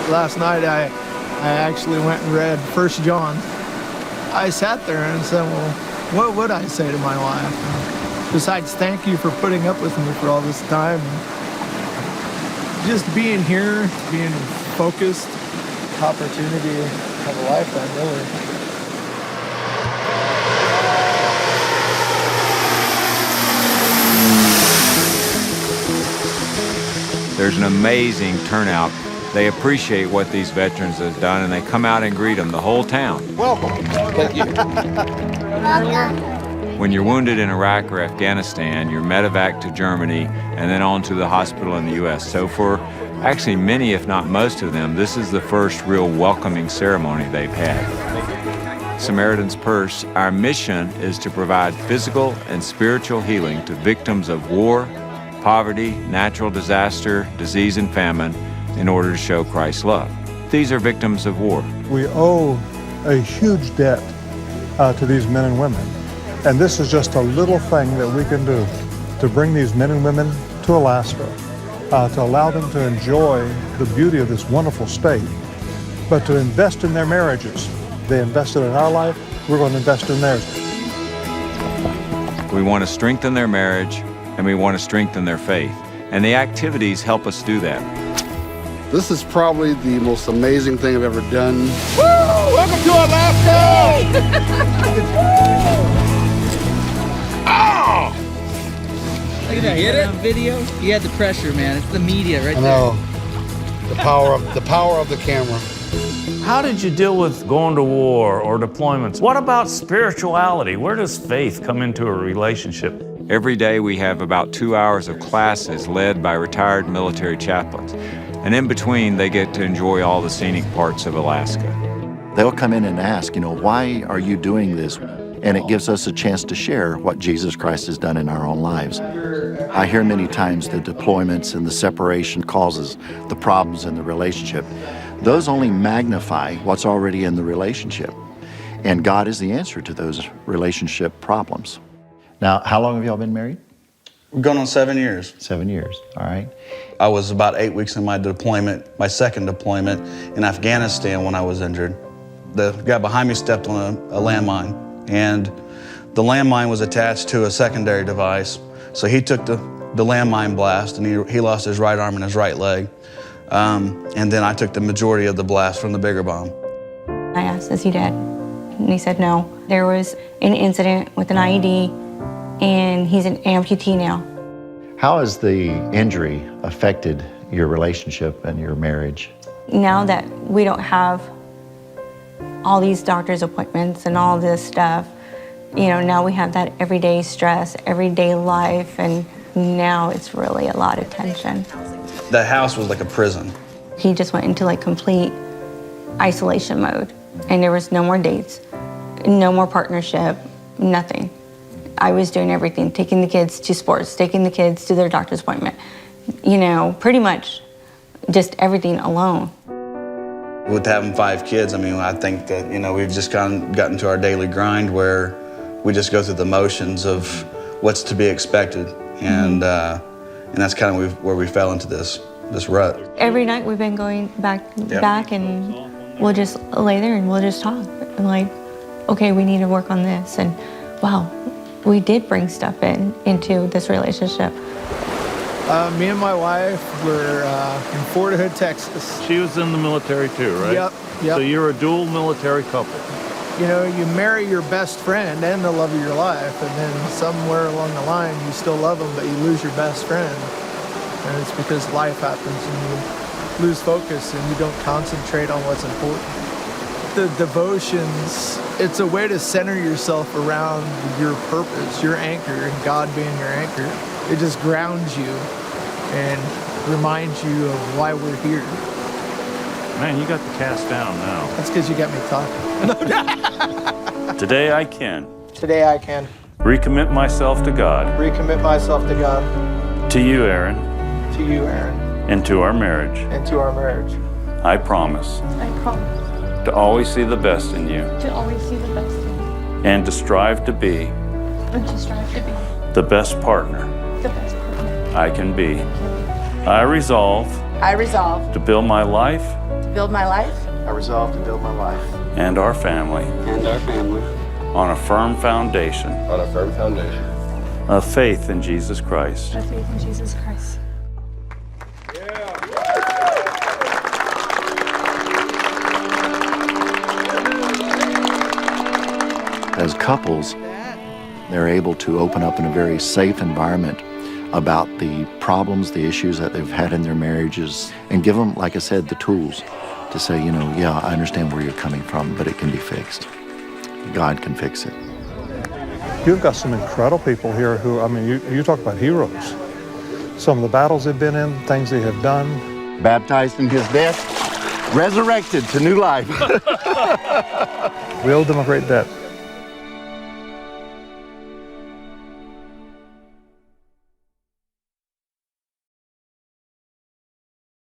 Last night I actually went and read 1 John. I sat there and said, well, what would I say to my wife? Besides, thank you for putting up with me for all this time. Just being here, being focused, opportunity to have a lifetime, really. There's an amazing turnout. They appreciate what these veterans have done, and they come out and greet them, the whole town. Welcome. Thank you. When you're wounded in Iraq or Afghanistan, you're medevac to Germany and then on to the hospital in the U.S. So for actually many, if not most of them, this is the first real welcoming ceremony they've had. Samaritan's Purse, our mission is to provide physical and spiritual healing to victims of war, poverty, natural disaster, disease, and famine in order to show Christ's love. These are victims of war. We owe a huge debt to these men and women. And this is just a little thing that we can do to bring these men and women to Alaska, to allow them to enjoy the beauty of this wonderful state, but to invest in their marriages. They invested in our life, we're going to invest in theirs. We want to strengthen their marriage, and we want to strengthen their faith. And the activities help us do that. This is probably the most amazing thing I've ever done. Woo! Welcome to Alaska! Oh! Look at that, hit it? Video? You had the pressure, man. It's the media right I know. The power of the camera. How did you deal with going to war or deployments? What about spirituality? Where does faith come into a relationship? Every day we have about 2 hours of classes led by retired military chaplains. And in between, they get to enjoy all the scenic parts of Alaska. They'll come in and ask, why are you doing this? And it gives us a chance to share what Jesus Christ has done in our own lives. I hear many times the deployments and the separation causes the problems in the relationship. Those only magnify what's already in the relationship. And God is the answer to those relationship problems. Now, how long have y'all been married? We're going on 7 years. 7 years, all right. I was about 8 weeks in my deployment, my second deployment in Afghanistan when I was injured. The guy behind me stepped on a landmine, and the landmine was attached to a secondary device. So he took the landmine blast, and he lost his right arm and his right leg. And then I took the majority of the blast from the bigger bomb. I asked, is he dead? And he said no. There was an incident with an IED, and he's an amputee now. How has the injury affected your relationship and your marriage? Now that we don't have all these doctor's appointments and all this stuff, now we have that everyday stress, everyday life, and now it's really a lot of tension. That house was like a prison. He just went into complete isolation mode, and there was no more dates, no more partnership, nothing. I was doing everything, taking the kids to sports, taking the kids to their doctor's appointment, pretty much just everything alone. With having 5 kids, I think that, we've just gotten to our daily grind where we just go through the motions of what's to be expected. And that's kind of where we fell into this rut. Every night we've been going back, and we'll just lay there and we'll just talk. Like, okay, we need to work on this. And wow, we did bring stuff into this relationship. Me and my wife were in Fort Hood, Texas. She was in the military too, right? Yep. So you're a dual military couple. You marry your best friend and the love of your life, and then somewhere along the line you still love them, but you lose your best friend. And it's because life happens and you lose focus and you don't concentrate on what's important. The devotions, it's a way to center yourself around your purpose, your anchor, and God being your anchor. It just grounds you and reminds you of why we're here. Man, you got the cast down now. That's because you got me talking. Today I can. Today I can. Recommit myself to God. Recommit myself to God. To you, Aaron. To you, Aaron. And to our marriage. And to our marriage. I promise. I promise. To always see the best in you. To always see the best in you. And to strive to be. And to strive to be. The best partner. The best partner. I can be. I resolve. I resolve to build my life to build my life I resolve to build my life and our family on a firm foundation of faith in Jesus Christ. of faith in Jesus Christ. As couples, they're able to open up in a very safe environment about the problems, the issues that they've had in their marriages, and give them, like I said, the tools to say, you know, yeah, I understand where you're coming from, but it can be fixed. God can fix it. You've got some incredible people here who, I mean, you talk about heroes. Some of the battles they've been in, things they have done. baptized in his death, resurrected to new life. We owe them a great debt.